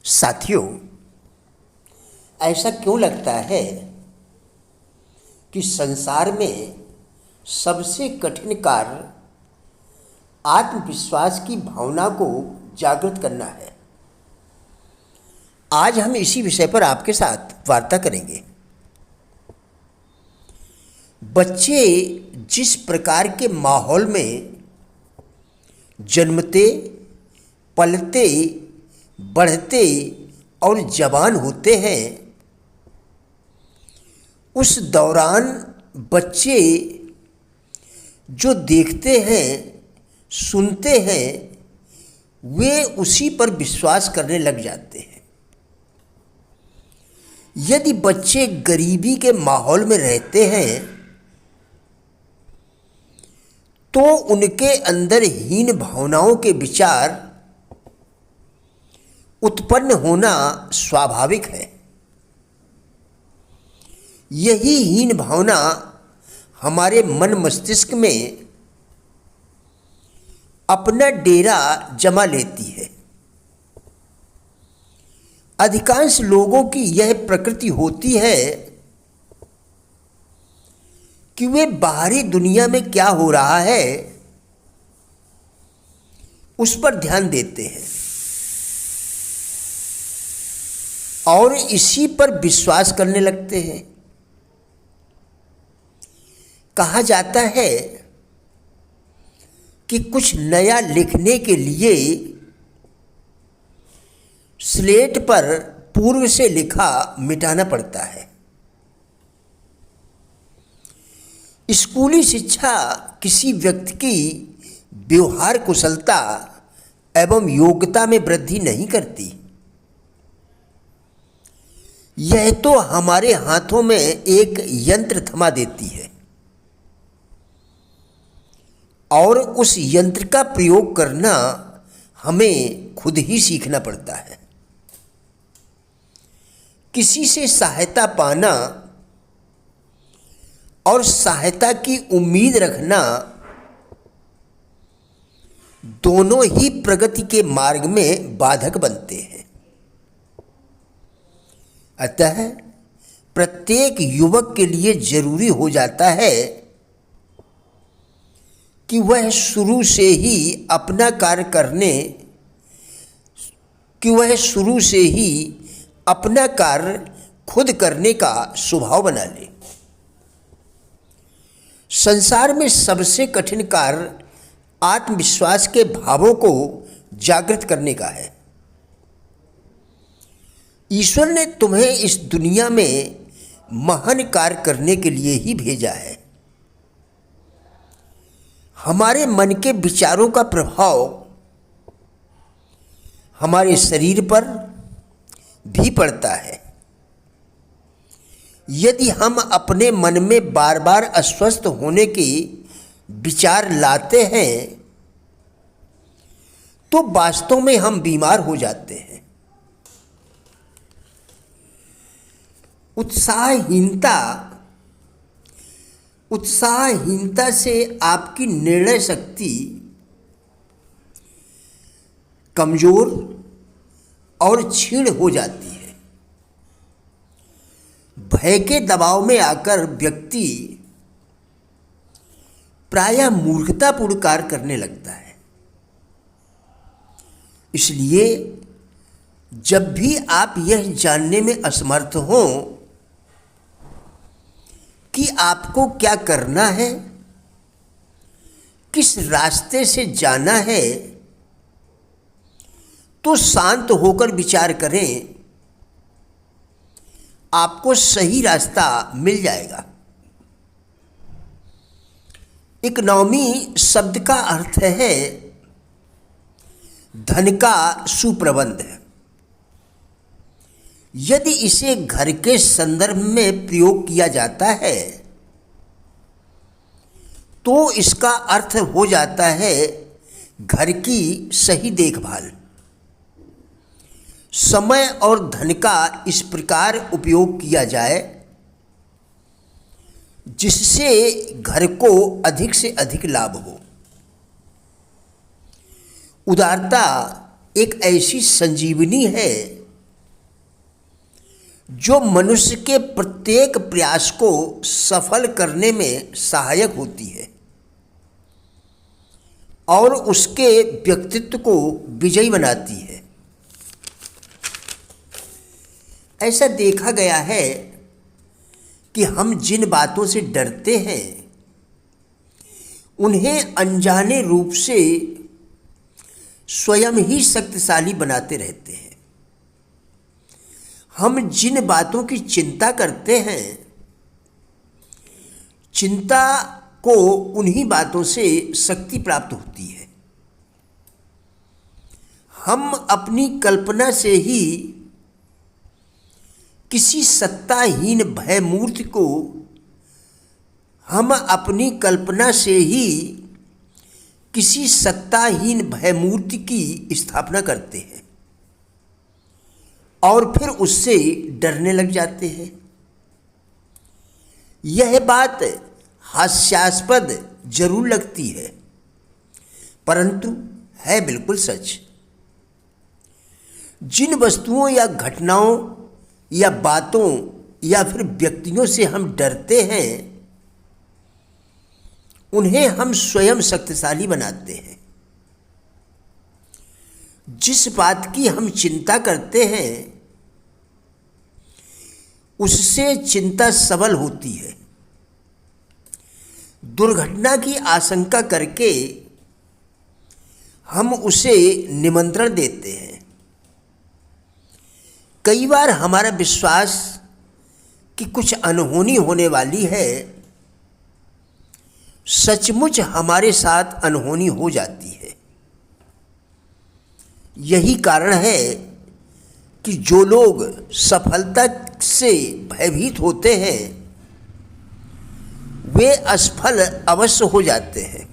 साथियों, ऐसा क्यों लगता है कि संसार में सबसे कठिन कार्य आत्मविश्वास की भावना को जागृत करना है। आज हम इसी विषय पर आपके साथ वार्ता करेंगे। बच्चे जिस प्रकार के माहौल में जन्मते, पलते, बढ़ते और जवान होते हैं, उस दौरान बच्चे जो देखते हैं, सुनते हैं, वे उसी पर विश्वास करने लग जाते हैं। यदि बच्चे गरीबी के माहौल में रहते हैं तो उनके अंदर हीन भावनाओं के विचार उत्पन्न होना स्वाभाविक है। यही हीन भावना हमारे मन मस्तिष्क में अपना डेरा जमा लेती है। अधिकांश लोगों की यह प्रकृति होती है कि वे बाहरी दुनिया में क्या हो रहा है उस पर ध्यान देते हैं और इसी पर विश्वास करने लगते हैं। कहा जाता है कि कुछ नया लिखने के लिए स्लेट पर पूर्व से लिखा मिटाना पड़ता है। स्कूली शिक्षा किसी व्यक्ति की व्यवहार कुशलता एवं योग्यता में वृद्धि नहीं करती। यह तो हमारे हाथों में एक यंत्र थमा देती है और उस यंत्र का प्रयोग करना हमें खुद ही सीखना पड़ता है। किसी से सहायता पाना और सहायता की उम्मीद रखना दोनों ही प्रगति के मार्ग में बाधक बनते हैं। अतः प्रत्येक युवक के लिए जरूरी हो जाता है कि वह शुरू से ही अपना कार्य खुद करने का स्वभाव बना ले। संसार में सबसे कठिन कार्य आत्मविश्वास के भावों को जागृत करने का है। ईश्वर ने तुम्हें इस दुनिया में महान कार्य करने के लिए ही भेजा है। हमारे मन के विचारों का प्रभाव हमारे शरीर पर भी पड़ता है। यदि हम अपने मन में बार बार अस्वस्थ होने के विचार लाते हैं तो वास्तव में हम बीमार हो जाते हैं। उत्साहहीनता से आपकी निर्णय शक्ति कमजोर और क्षीण हो जाती है। भय के दबाव में आकर व्यक्ति प्रायः मूर्खतापूर्ण कार्य करने लगता है। इसलिए जब भी आप यह जानने में असमर्थ हों कि आपको क्या करना है, किस रास्ते से जाना है, तो शांत होकर विचार करें, आपको सही रास्ता मिल जाएगा। इकोनॉमी शब्द का अर्थ है धन का सुप्रबंध। यदि इसे घर के संदर्भ में प्रयोग किया जाता है तो इसका अर्थ हो जाता है घर की सही देखभाल। समय और धन का इस प्रकार उपयोग किया जाए जिससे घर को अधिक से अधिक लाभ हो। उदारता एक ऐसी संजीवनी है जो मनुष्य के प्रत्येक प्रयास को सफल करने में सहायक होती है और उसके व्यक्तित्व को विजयी बनाती है। ऐसा देखा गया है कि हम जिन बातों से डरते हैं उन्हें अनजाने रूप से स्वयं ही शक्तिशाली बनाते रहते हैं। हम जिन बातों की चिंता करते हैं, चिंता को उन्हीं बातों से शक्ति प्राप्त होती है। हम अपनी कल्पना से ही किसी सत्ताहीन भयमूर्ति को हम अपनी कल्पना से ही किसी सत्ताहीन भयमूर्ति की स्थापना करते हैं और फिर उससे डरने लग जाते हैं। यह बात हास्यास्पद जरूर लगती है, परंतु है बिल्कुल सच। जिन वस्तुओं या घटनाओं या बातों या फिर व्यक्तियों से हम डरते हैं उन्हें हम स्वयं शक्तिशाली बनाते हैं। जिस बात की हम चिंता करते हैं उससे चिंता सबल होती है। दुर्घटना की आशंका करके हम उसे निमंत्रण देते हैं। कई बार हमारा विश्वास कि कुछ अनहोनी होने वाली है सचमुच हमारे साथ अनहोनी हो जाती है। यही कारण है कि जो लोग सफलता से भयभीत होते हैं वे असफल अवश्य हो जाते हैं।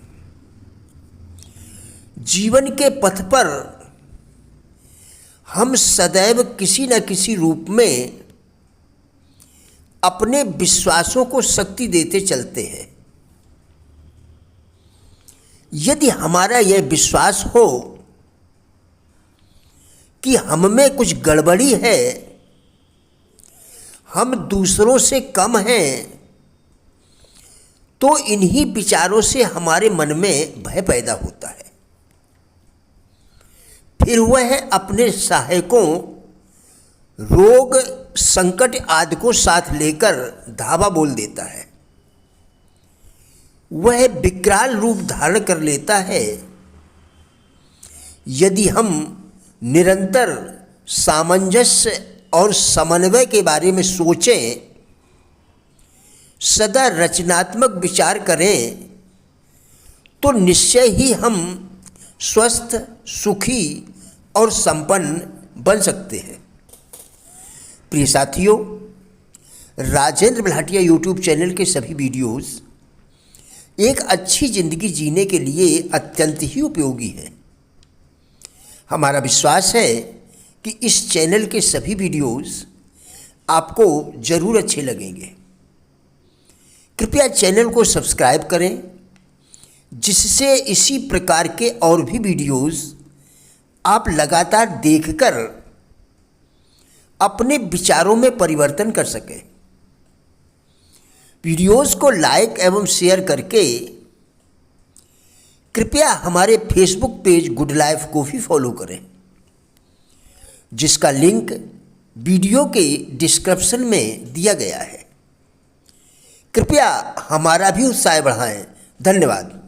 जीवन के पथ पर हम सदैव किसी न किसी रूप में अपने विश्वासों को शक्ति देते चलते हैं। यदि हमारा यह विश्वास हो कि हम में कुछ गड़बड़ी है, हम दूसरों से कम हैं, तो इन्हीं विचारों से हमारे मन में भय पैदा होता है। फिर वह अपने सहायकों, रोग, संकट आदि को साथ लेकर धावा बोल देता है। वह विकराल रूप धारण कर लेता है यदि हम निरंतर सामंजस्य और समन्वय के बारे में सोचें, सदा रचनात्मक विचार करें, तो निश्चय ही हम स्वस्थ, सुखी और संपन्न बन सकते हैं। प्रिय साथियों, राजेंद्र बल्हाटिया यूट्यूब चैनल के सभी वीडियोस एक अच्छी ज़िंदगी जीने के लिए अत्यंत ही उपयोगी हैं। हमारा विश्वास है कि इस चैनल के सभी वीडियोस आपको ज़रूर अच्छे लगेंगे। कृपया चैनल को सब्सक्राइब करें जिससे इसी प्रकार के और भी वीडियोस आप लगातार देखकर अपने विचारों में परिवर्तन कर सकें। वीडियोस को लाइक एवं शेयर करके कृपया हमारे फेसबुक पेज गुड लाइफ को भी फॉलो करें, जिसका लिंक वीडियो के डिस्क्रिप्शन में दिया गया है। कृपया हमारा भी उत्साह बढ़ाएं। धन्यवाद।